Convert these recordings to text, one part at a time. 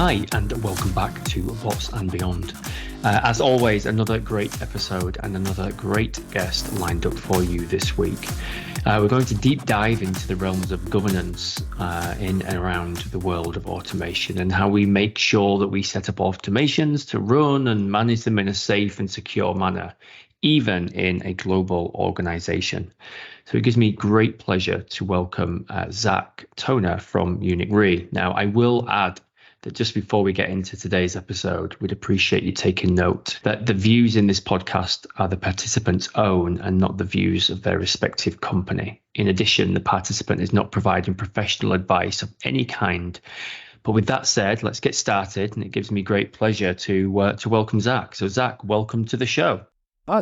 Hi, and welcome back to What's and Beyond. As always, another great episode and another great guest lined up for you this week. We're going to deep dive into the realms of governance in and around the world of automation and how we make sure that we set up automations to run and manage them in a safe and secure manner, even in a global organization. So it gives me great pleasure to welcome Zach Toner from Munich Re. Now, I will add that just before we get into today's episode, we'd appreciate you taking note that the views in this podcast are the participants' own and not the views of their respective company. In addition, the participant is not providing professional advice of any kind. But with that said, let's get started. And it gives me great pleasure to welcome Zach. So Zach, welcome to the show.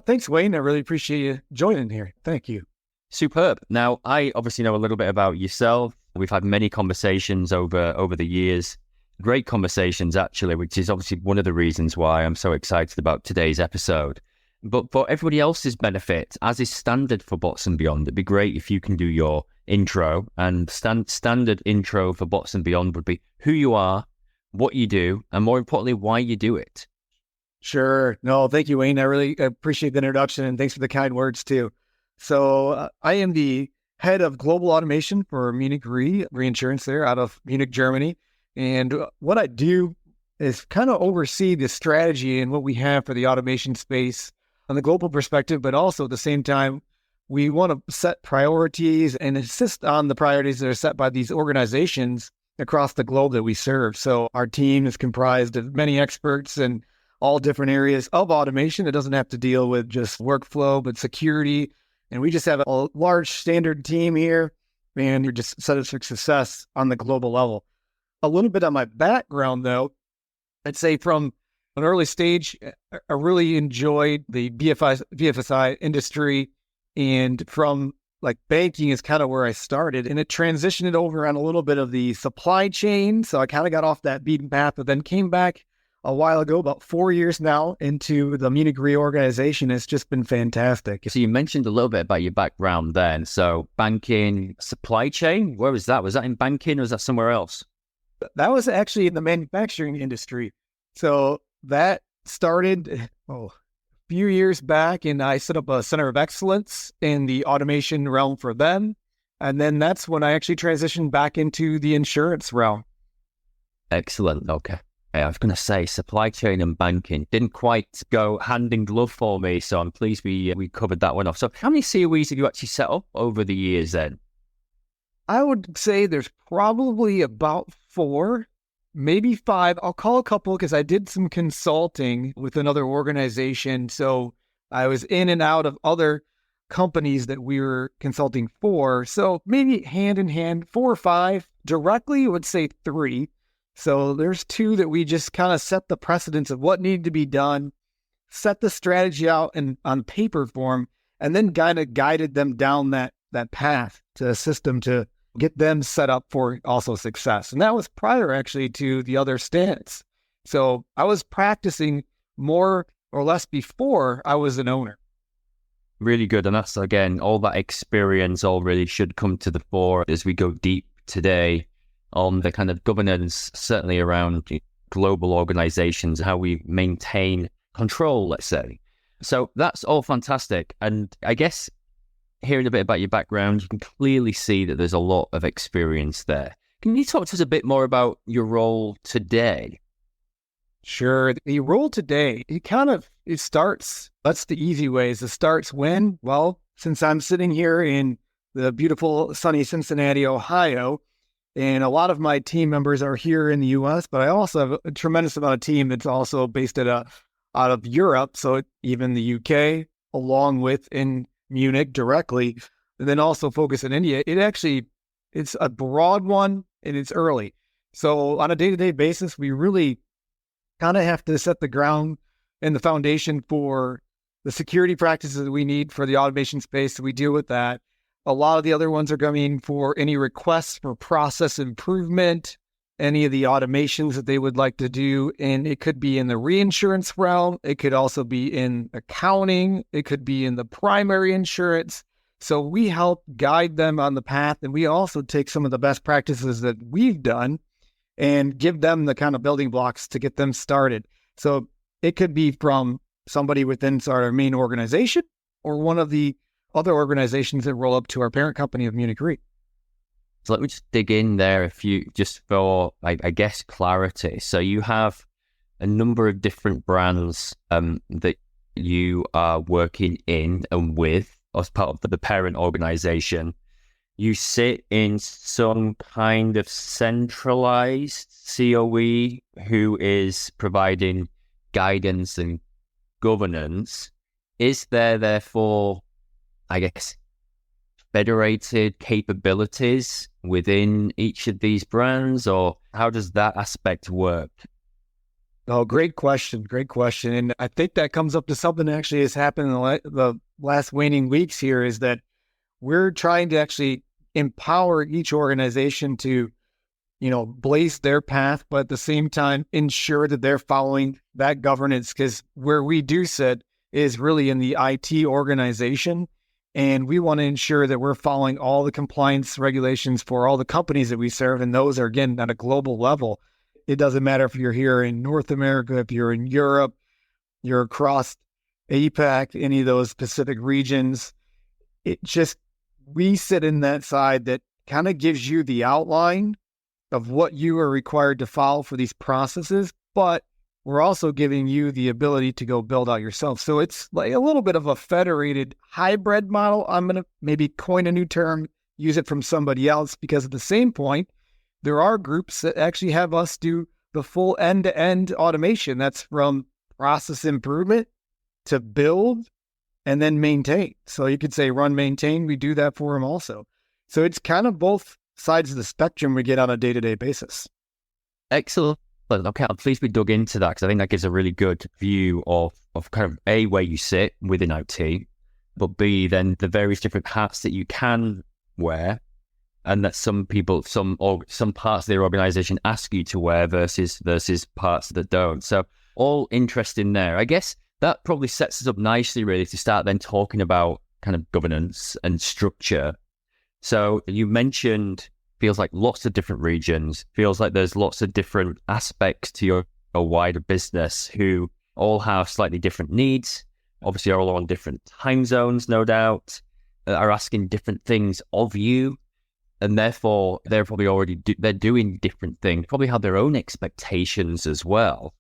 Thanks, Wayne. I really appreciate you joining here. Thank you. Superb. Now, I obviously know a little bit about yourself. We've had many conversations over the years. Great conversations, actually, which is obviously one of the reasons why I'm so excited about today's episode. But for everybody else's benefit, as is standard for Bots and Beyond, it'd be great if you can do your intro. And standard intro for Bots and Beyond would be who you are, what you do, and more importantly, why you do it. Sure. No, thank you, Wayne. I really appreciate the introduction and thanks for the kind words too. So I am the head of global automation for Munich Re, reinsurance there out of Munich, Germany. And what I do is kind of oversee the strategy and what we have for the automation space on the global perspective, but also at the same time, we want to set priorities and insist on the priorities that are set by these organizations across the globe that we serve. So our team is comprised of many experts in all different areas of automation. It doesn't have to deal with just workflow, but security. And we just have a large standard team here, and we're just set up for success on the global level. A little bit on my background, though, I'd say from an early stage, I really enjoyed the BFSI industry, and from like banking is kind of where I started, and it transitioned over on a little bit of the supply chain. So I kind of got off that beaten path, but then came back a while ago, about 4 years now, into the Munich Re organization. It's just been fantastic. So you mentioned a little bit about your background then. So banking, supply chain, where was that? Was that in banking or was that somewhere else? That was actually in the manufacturing industry. So that started a few years back, and I set up a center of excellence in the automation realm for them. And then that's when I actually transitioned back into the insurance realm. Excellent. Okay. I was going to say supply chain and banking didn't quite go hand in glove for me. So I'm pleased we covered that one off. So how many COEs have you actually set up over the years then? I would say there's probably about 4, maybe 5. I'll call a couple because I did some consulting with another organization. So I was in and out of other companies that we were consulting for. So maybe hand in hand, 4 or 5. Directly, I would say 3. So there's 2 that we just kind of set the precedence of what needed to be done, set the strategy out on paper form, and then kind of guided them down that path to a system to get them set up for also success. And that was prior actually to the other stance. So I was practicing more or less before I was an owner. Really good. And that's, again, all that experience all really should come to the fore as we go deep today on the kind of governance, certainly around global organizations, how we maintain control, let's say. So that's all fantastic. And I guess hearing a bit about your background, you can clearly see that there's a lot of experience there. Can you talk to us a bit more about your role today? Sure. The role today, it starts, that's the easy way, is it starts when? Well, since I'm sitting here in the beautiful sunny Cincinnati, Ohio, and a lot of my team members are here in the U.S., but I also have a tremendous amount of team that's also based out of Europe, so even the U.K., along with in Munich directly, and then also focus in India. It's a broad one and it's early. So on a day-to-day basis, we really kind of have to set the ground and the foundation for the security practices that we need for the automation space. So we deal with that. A lot of the other ones are coming for any requests for process improvement, any of the automations that they would like to do. And it could be in the reinsurance realm. It could also be in accounting. It could be in the primary insurance. So we help guide them on the path. And we also take some of the best practices that we've done and give them the kind of building blocks to get them started. So it could be from somebody within our main organization or one of the other organizations that roll up to our parent company of Munich Re. So let me just dig in there a few, just for, I guess, clarity. So you have a number of different brands that you are working in and with as part of the parent organization. You sit in some kind of centralized COE who is providing guidance and governance. Is there therefore, I guess, federated capabilities within each of these brands, or how does that aspect work? Oh, great question. Great question. And I think that comes up to something that actually has happened in the last waning weeks here, is that we're trying to actually empower each organization to, blaze their path, but at the same time, ensure that they're following that governance, because where we do sit is really in the IT organization. And we want to ensure that we're following all the compliance regulations for all the companies that we serve. And those are, again, at a global level. It doesn't matter if you're here in North America, if you're in Europe, you're across APAC, any of those Pacific regions. We sit in that side that kind of gives you the outline of what you are required to follow for these processes, but we're also giving you the ability to go build out yourself. So it's like a little bit of a federated hybrid model. I'm going to maybe coin a new term, use it from somebody else, because at the same point, there are groups that actually have us do the full end-to-end automation. That's from process improvement to build and then maintain. So you could say run, maintain. We do that for them also. So it's kind of both sides of the spectrum we get on a day-to-day basis. Excellent. Okay, I'm pleased we dug into that, because I think that gives a really good view of kind of A, where you sit within IT, but B, then the various different hats that you can wear, and that some people, some parts of their organization ask you to wear versus parts that don't. So all interesting there. I guess that probably sets us up nicely, really, to start then talking about kind of governance and structure. So you mentioned, feels like lots of different regions, feels like there's lots of different aspects to your wider business who all have slightly different needs, obviously are all on different time zones, no doubt, are asking different things of you, and therefore they're probably they're doing different things, probably have their own expectations as well.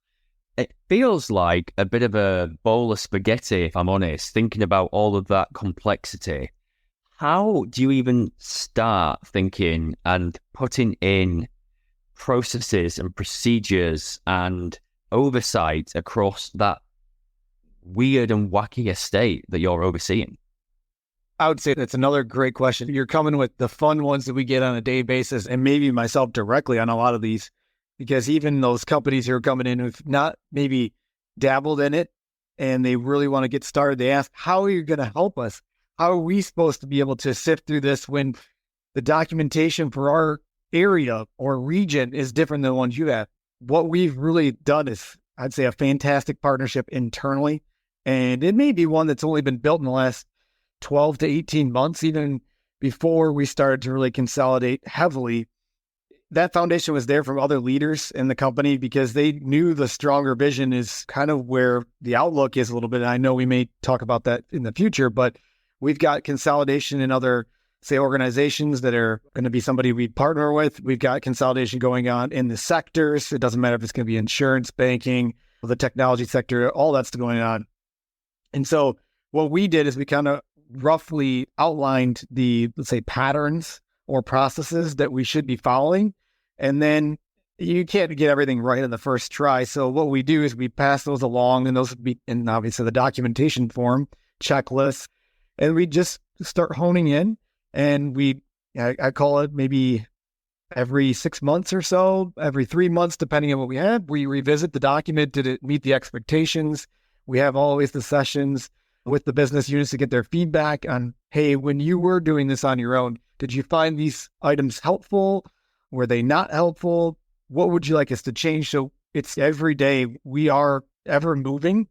It feels like a bit of a bowl of spaghetti, if I'm honest, thinking about all of that complexity. How do you even start thinking and putting in processes and procedures and oversight across that weird and wacky estate that you're overseeing? I would say that's another great question. You're coming with the fun ones that we get on a day basis, and maybe myself directly on a lot of these, because even those companies who are coming in who've not maybe dabbled in it and they really want to get started, they ask, how are you going to help us? How are we supposed to be able to sift through this when the documentation for our area or region is different than the ones you have? What we've really done is, I'd say, a fantastic partnership internally. And it may be one that's only been built in the last 12 to 18 months, even before we started to really consolidate heavily. That foundation was there from other leaders in the company, because they knew the stronger vision is kind of where the outlook is a little bit. And I know we may talk about that in the future, but we've got consolidation in other, say, organizations that are going to be somebody we partner with. We've got consolidation going on in the sectors. It doesn't matter if it's going to be insurance, banking, the technology sector, all that's going on. And so what we did is we kind of roughly outlined the, let's say, patterns or processes that we should be following. And then you can't get everything right in the first try. So what we do is we pass those along, and those would be in obviously the documentation form, checklists, and we just start honing in. And I call it maybe every 6 months or so, every 3 months, depending on what we have, we revisit the document. Did it meet the expectations? We have always the sessions with the business units to get their feedback on, hey, when you were doing this on your own, did you find these items helpful? Were they not helpful? What would you like us to change? So it's every day we are ever moving.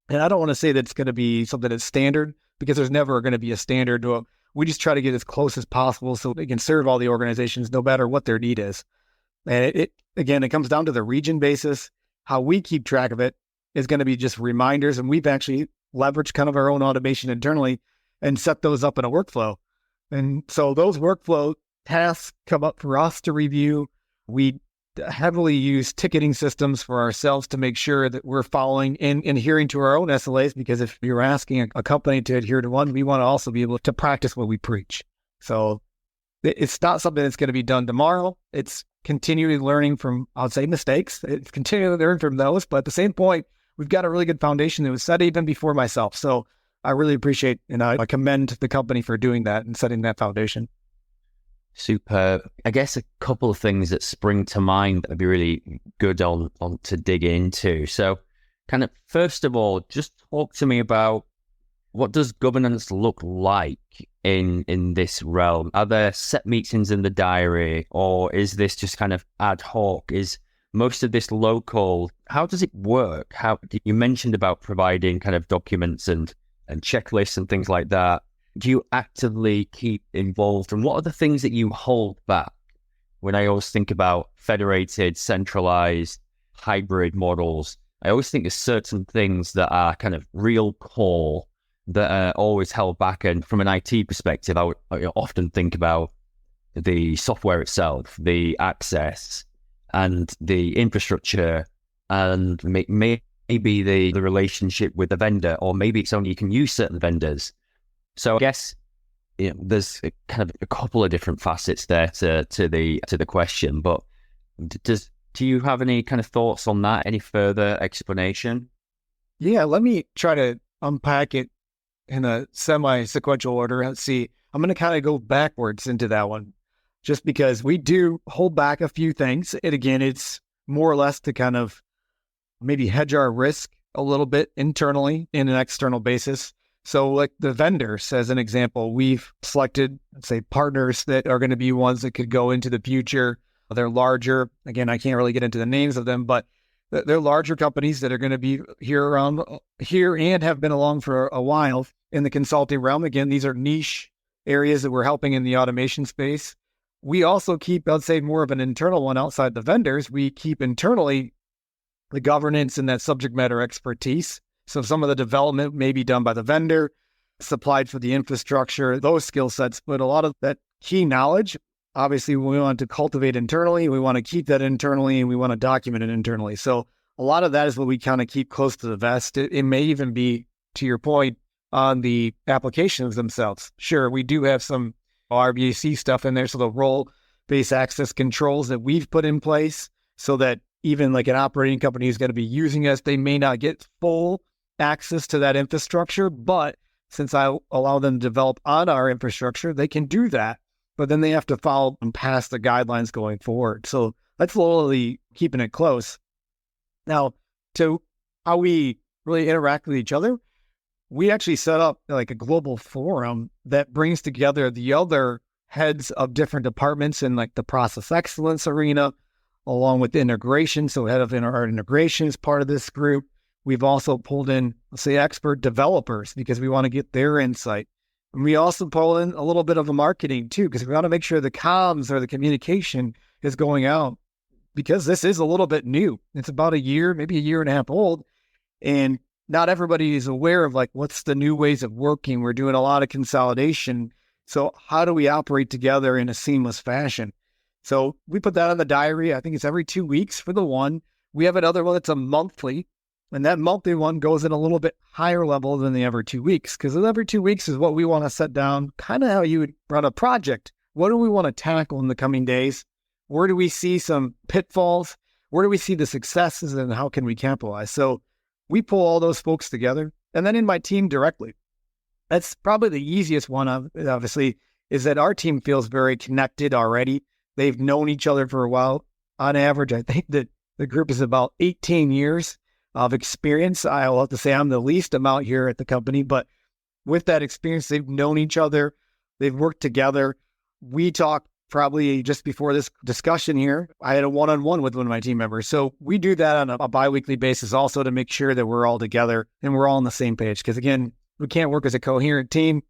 And I don't want to say that it's going to be something that's standard, because there's never going to be a standard. We just try to get as close as possible so they can serve all the organizations no matter what their need is. And it comes down to the region basis. How we keep track of it is going to be just reminders. And we've actually leveraged kind of our own automation internally and set those up in a workflow. And so those workflow tasks come up for us to review. We heavily use ticketing systems for ourselves to make sure that we're following and adhering to our own SLAs, because if you're asking a company to adhere to one, we want to also be able to practice what we preach. So it's not something that's going to be done tomorrow. It's continually learning from, I would say, mistakes. It's continually learning from those. But at the same point, we've got a really good foundation that was set even before myself. So I really appreciate and I commend the company for doing that and setting that foundation. Superb. I guess a couple of things that spring to mind that would be really good on to dig into. So kind of first of all, just talk to me about what does governance look like in this realm? Are there set meetings in the diary, or is this just kind of ad hoc? Is most of this local? How does it work? How you mentioned about providing kind of documents and checklists and things like that. Do you actively keep involved? And what are the things that you hold back? When I always think about federated, centralized, hybrid models, I always think there's certain things that are kind of real core that are always held back. And from an IT perspective, I often think about the software itself, the access and the infrastructure, and maybe the relationship with the vendor, or maybe it's only you can use certain vendors. So I guess there's kind of a couple of different facets there to the question. But do you have any kind of thoughts on that? Any further explanation? Yeah, let me try to unpack it in a semi-sequential order. Let's see. I'm going to kind of go backwards into that one, just because we do hold back a few things. And again, it's more or less to kind of maybe hedge our risk a little bit internally in an external basis. So like the vendors, as an example, we've selected, let's say, partners that are going to be ones that could go into the future. They're larger. Again, I can't really get into the names of them, but they're larger companies that are going to be here and have been along for a while in the consulting realm. Again, these are niche areas that we're helping in the automation space. We also keep, I'd say, more of an internal one outside the vendors. We keep internally the governance and that subject matter expertise. So some of the development may be done by the vendor, supplied for the infrastructure, those skill sets, but a lot of that key knowledge, obviously we want to cultivate internally, we want to keep that internally, and we want to document it internally. So a lot of that is what we kind of keep close to the vest. It may even be, to your point, on the applications themselves. Sure, we do have some RBAC stuff in there, so the role-based access controls that we've put in place so that even like an operating company is going to be using us, they may not get full access to that infrastructure, but since I allow them to develop on our infrastructure, they can do that, but then they have to follow and pass the guidelines going forward. So that's slowly keeping it close. Now, to how we really interact with each other, we actually set up like a global forum that brings together the other heads of different departments in like the process excellence arena, along with integration. So head of our integration is part of this group. We've also pulled in, let's say, expert developers because we want to get their insight. And we also pull in a little bit of the marketing too, because we want to make sure the comms or the communication is going out, because this is a little bit new. It's about a year, maybe a year and a half old. And not everybody is aware of like, what's the new ways of working? We're doing a lot of consolidation. So how do we operate together in a seamless fashion? So we put that on the diary. I think it's every 2 weeks for the one. We have another one that's a monthly, and that monthly one goes in a little bit higher level than the every 2 weeks, because every 2 weeks is what we want to set down, kind of how you would run a project. What do we want to tackle in the coming days? Where do we see some pitfalls? Where do we see the successes, and how can we capitalize? So we pull all those folks together. And then in my team directly, that's probably the easiest one, obviously, is that our team feels very connected already. They've known each other for a while. On average, I think that the group is about 18 years of experience. I'll have to say I'm the least amount here at the company, but with that experience, they've known each other. They've worked together. We talked probably just before this discussion here. I had a one-on-one with one of my team members. So we do that on a bi-weekly basis also to make sure that we're all together and we're all on the same page. Because again, we can't work as a coherent team.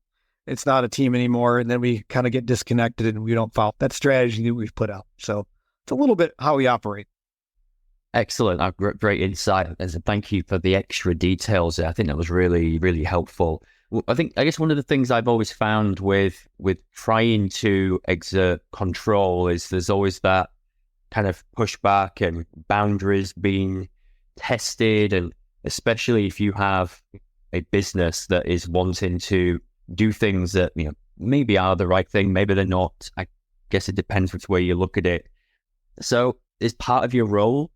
It's not a team anymore. And then we kind of get disconnected and we don't follow that strategy that we've put out. So it's a little bit how we operate. Excellent. Great insight. And thank you for the extra details. I think that was really, really helpful. I guess one of the things I've always found with trying to exert control is there's always that kind of pushback and boundaries being tested, and especially if you have a business that is wanting to do things that maybe are the right thing, maybe they're not. I guess it depends which way you look at it. So is part of your role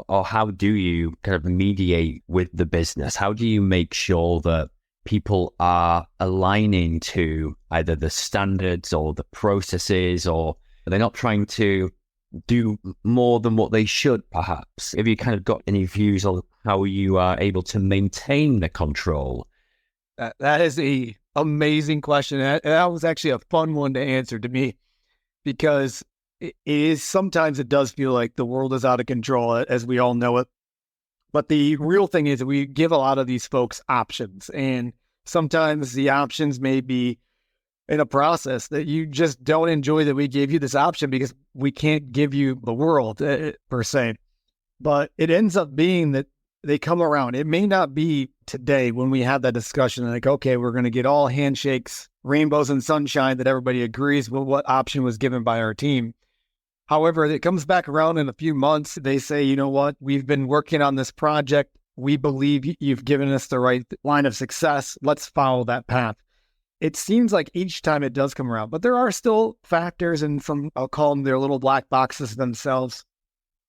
or how do you kind of mediate with the business? How do you make sure that people are aligning to either the standards or the processes, or they're not trying to do more than what they should, perhaps? Have you kind of got any views on how you are able to maintain the control? That is a amazing question. That was actually a fun one to answer to me, because sometimes it does feel like the world is out of control, as we all know it. But the real thing is that we give a lot of these folks options, and sometimes the options may be in a process that you just don't enjoy, that we gave you this option because we can't give you the world per se. But it ends up being that they come around. It may not be today when we have that discussion, like, okay, we're going to get all handshakes, rainbows and sunshine, that everybody agrees with what option was given by our team. However, it comes back around in a few months. They say, you know what, we've been working on this project. We believe you've given us the right line of success. Let's follow that path. It seems like each time it does come around, but there are still factors and some, I'll call them their little black boxes themselves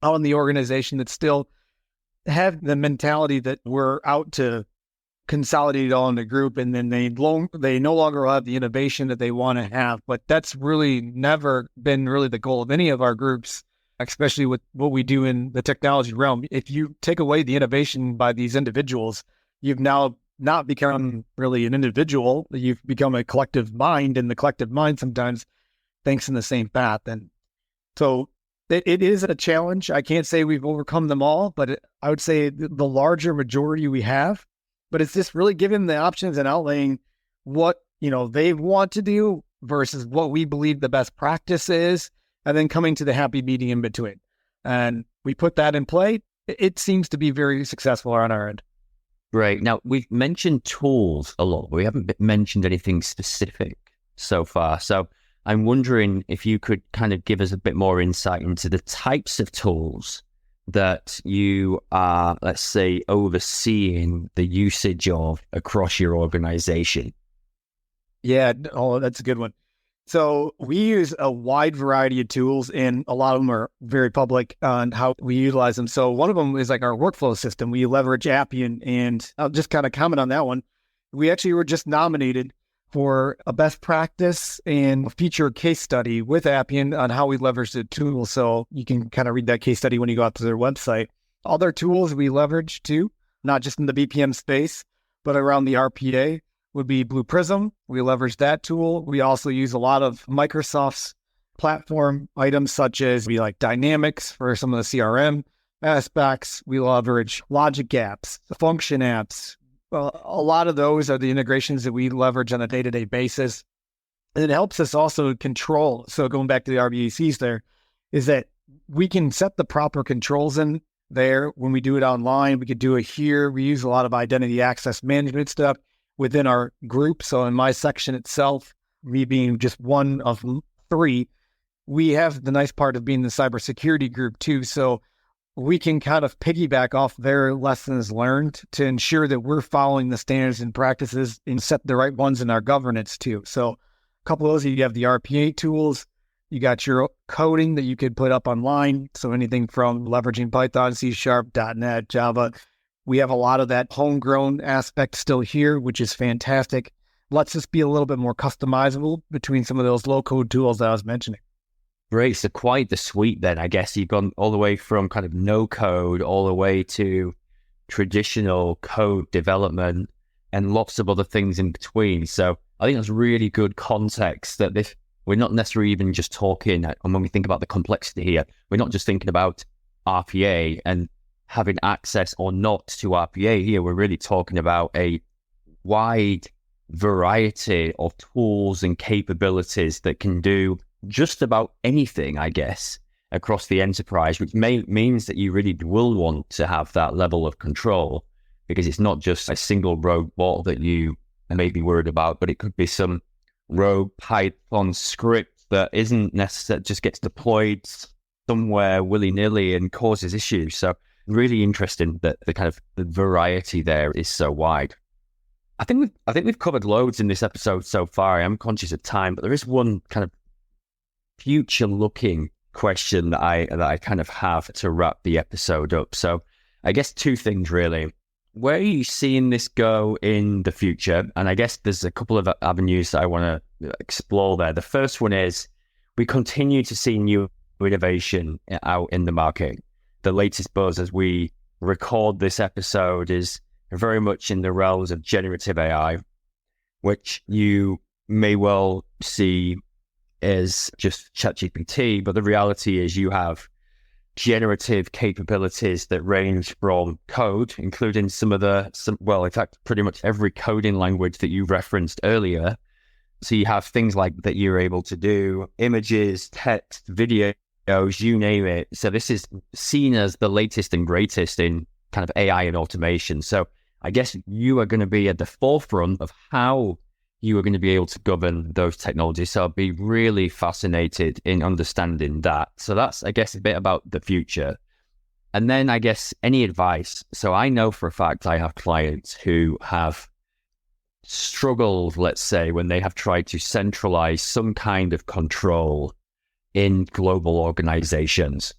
out in the organization that still have the mentality that we're out to consolidate it all in a group, and then they no longer have the innovation that they want to have. But that's really never been really the goal of any of our groups, especially with what we do in the technology realm. If you take away the innovation by these individuals, you've now not become really an individual. You've become a collective mind, and the collective mind sometimes thinks in the same path. And so it is a challenge. I can't say we've overcome them all, but I would say the larger majority we have. But it's just really giving the options and outlaying what they want to do versus what we believe the best practice is, and then coming to the happy medium in between. And we put that in play. It seems to be very successful on our end. Great. Now, we've mentioned tools a lot, but we haven't mentioned anything specific so far. So I'm wondering if you could kind of give us a bit more insight into the types of tools that you are, let's say, overseeing the usage of across your organization. Yeah, that's a good one. So we use a wide variety of tools, and a lot of them are very public on how we utilize them. So one of them is like our workflow system. We leverage Appian, and I'll just kind of comment on that one. We actually were just nominated for a best practice and a feature case study with Appian on how we leverage the tool. So you can kind of read that case study when you go out to their website. Other tools we leverage too, not just in the BPM space, but around the RPA would be Blue Prism. We leverage that tool. We also use a lot of Microsoft's platform items, such as Dynamics for some of the CRM aspects. We leverage logic apps, the function apps. Well, a lot of those are the integrations that we leverage on a day-to-day basis. And it helps us also control. So going back to the RBACs there, is that we can set the proper controls in there. When we do it online, we could do it here. We use a lot of identity access management stuff within our group. So in my section itself, me being just one of 3, we have the nice part of being the cybersecurity group too. So we can kind of piggyback off their lessons learned to ensure that we're following the standards and practices and set the right ones in our governance too. So a couple of those, you have the RPA tools, you got your coding that you could put up online. So anything from leveraging Python, C#, .NET, Java. We have a lot of that homegrown aspect still here, which is fantastic. Lets us be a little bit more customizable between some of those low code tools that I was mentioning. Great. So quite the suite then, I guess. You've gone all the way from kind of no code all the way to traditional code development and lots of other things in between. So I think that's really good context that this, we're not necessarily even just talking, and when we think about the complexity here, we're not just thinking about RPA and having access or not to RPA here. We're really talking about a wide variety of tools and capabilities that can do just about anything, I guess. across the enterprise, which means that you really will want to have that level of control, because it's not just a single rogue bot that you may be worried about, but it could be some rogue Python script that isn't necessary, just gets deployed somewhere willy-nilly and causes issues. So really interesting that the variety there is so wide. I think we've covered loads in this episode so far. I'm conscious of time, but there is one kind of future-looking question that I kind of have to wrap the episode up. So I guess two things really. Where are you seeing this go in the future? And I guess there's a couple of avenues that I want to explore there. The first one is we continue to see new innovation out in the market. The latest buzz as we record this episode is very much in the realms of generative AI, which you may well see as just ChatGPT, but the reality is you have generative capabilities that range from code, including in fact, pretty much every coding language that you referenced earlier. So you have things like that you're able to do images, text, videos, you name it. So this is seen as the latest and greatest in kind of AI and automation. So I guess you are going to be at the forefront of how you are going to be able to govern those technologies. So I'll be really fascinated in understanding that. So that's, I guess, a bit about the future. And then I guess any advice. So I know for a fact I have clients who have struggled, let's say, when they have tried to centralize some kind of control in global organizations.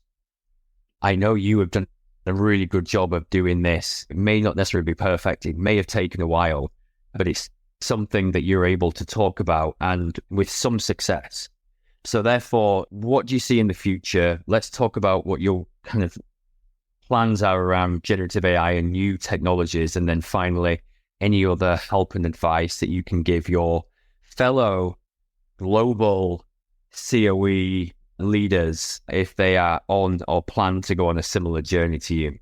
I know you have done a really good job of doing this. It may not necessarily be perfect. It may have taken a while, but it's something that you're able to talk about and with some success. So therefore, what do you see in the future? Let's talk about what your kind of plans are around generative AI and new technologies. And then finally, any other help and advice that you can give your fellow global COE leaders if they are on or plan to go on a similar journey to you.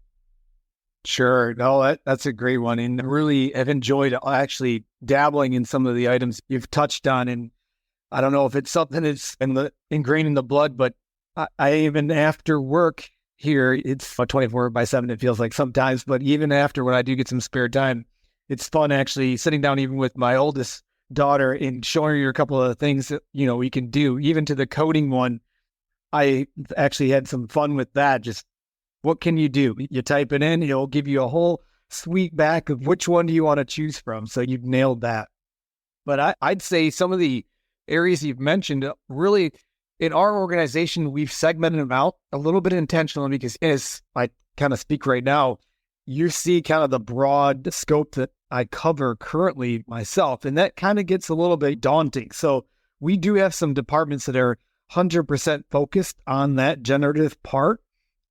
Sure. No, that's a great one. And really have enjoyed actually dabbling in some of the items you've touched on. And I don't know if it's something that's ingrained in the blood, but I even after work here, it's 24/7, it feels like sometimes, but even after when I do get some spare time, it's fun actually sitting down even with my oldest daughter and showing her a couple of things that, we can do. Even to the coding one, I actually had some fun with that. Just what can you do? You type it in, it'll give you a whole suite back of which one do you want to choose from. So you've nailed that. But I'd say some of the areas you've mentioned, really in our organization, we've segmented them out a little bit intentionally because as I kind of speak right now, you see kind of the broad scope that I cover currently myself, and that kind of gets a little bit daunting. So we do have some departments that are 100% focused on that generative part,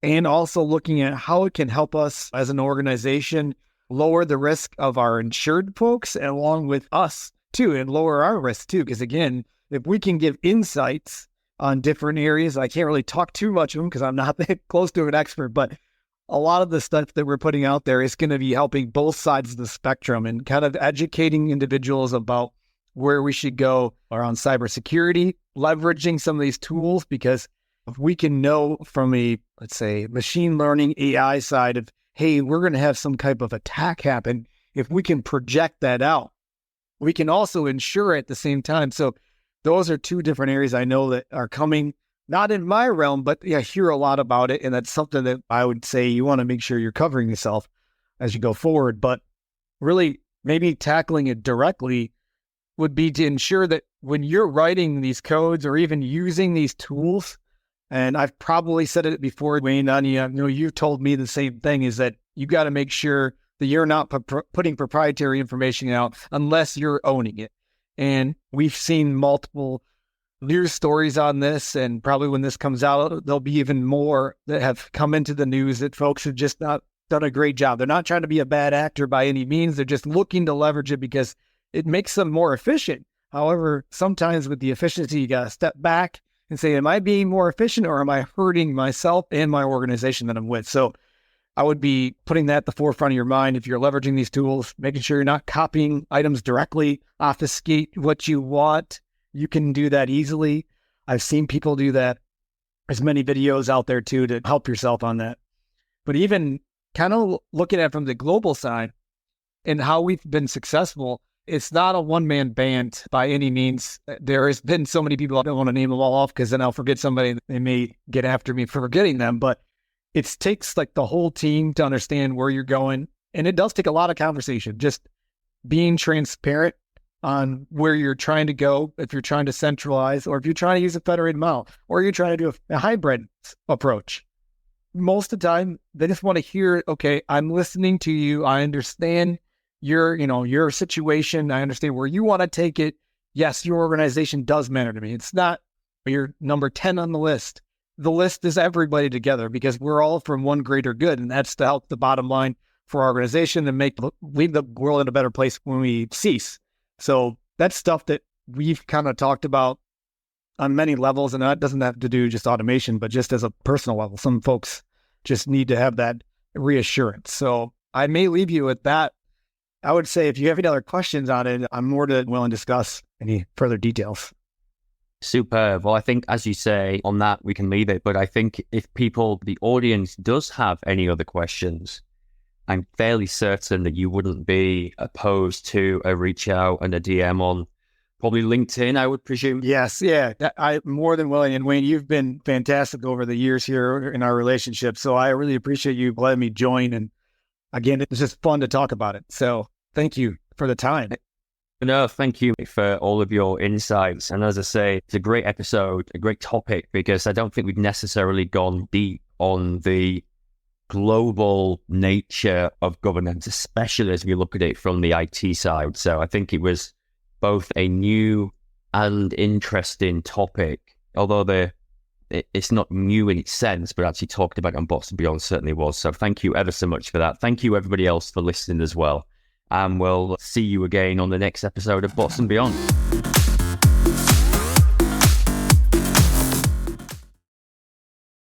and also looking at how it can help us as an organization lower the risk of our insured folks and along with us too, and lower our risk too. Because again, if we can give insights on different areas, I can't really talk too much of them because I'm not that close to an expert, but a lot of the stuff that we're putting out there is going to be helping both sides of the spectrum and kind of educating individuals about where we should go around cybersecurity, leveraging some of these tools, because if we can know from a, let's say, machine learning AI side of, hey, we're going to have some type of attack happen, if we can project that out, we can also ensure at the same time. So those are two different areas I know that are coming, not in my realm, but I hear a lot about it. And that's something that I would say you want to make sure you're covering yourself as you go forward. But really, maybe tackling it directly would be to ensure that when you're writing these codes or even using these tools, and I've probably said it before, Wayne, you've told me the same thing, is that you got to make sure that you're not putting proprietary information out unless you're owning it. And we've seen multiple news stories on this, and probably when this comes out, there'll be even more that have come into the news that folks have just not done a great job. They're not trying to be a bad actor by any means. They're just looking to leverage it because it makes them more efficient. However, sometimes with the efficiency, you got to step back and say, am I being more efficient or am I hurting myself and my organization that I'm with? So I would be putting that at the forefront of your mind if you're leveraging these tools, making sure you're not copying items directly, obfuscate what you want. You can do that easily. I've seen people do that. There's many videos out there too to help yourself on that. But even kind of looking at it from the global side and how we've been successful, it's not a one-man band by any means. There has been so many people, I don't want to name them all off because then I'll forget somebody. They may get after me for forgetting them, but it takes like the whole team to understand where you're going. And it does take a lot of conversation, just being transparent on where you're trying to go, if you're trying to centralize, or if you're trying to use a federated model, or you're trying to do a hybrid approach. Most of the time, they just want to hear, okay, I'm listening to you. I understand your situation. I understand where you want to take it. Yes, your organization does matter to me. It's not you're number 10 on the list. The list is everybody together because we're all from one greater good. And that's to help the bottom line for our organization and leave the world in a better place when we cease. So that's stuff that we've kind of talked about on many levels. And that doesn't have to do just automation, but just as a personal level. Some folks just need to have that reassurance. So I may leave you with that. I would say if you have any other questions on it, I'm more than willing to discuss any further details. Superb. Well, I think, as you say, on that, we can leave it. But I think if the audience does have any other questions, I'm fairly certain that you wouldn't be opposed to a reach out and a DM on probably LinkedIn, I would presume. Yes. Yeah. I'm more than willing. And Wayne, you've been fantastic over the years here in our relationship. So I really appreciate you letting me join. And again, it's just fun to talk about it. So thank you for the time. No, thank you for all of your insights. And as I say, it's a great episode, a great topic, because I don't think we've necessarily gone deep on the global nature of governance, especially as we look at it from the IT side. So I think it was both a new and interesting topic, although it's not new in its sense, but actually talked about on Bots and Beyond certainly was. So thank you ever so much for that. Thank you everybody else for listening as well. And we'll see you again on the next episode of Bots and Beyond.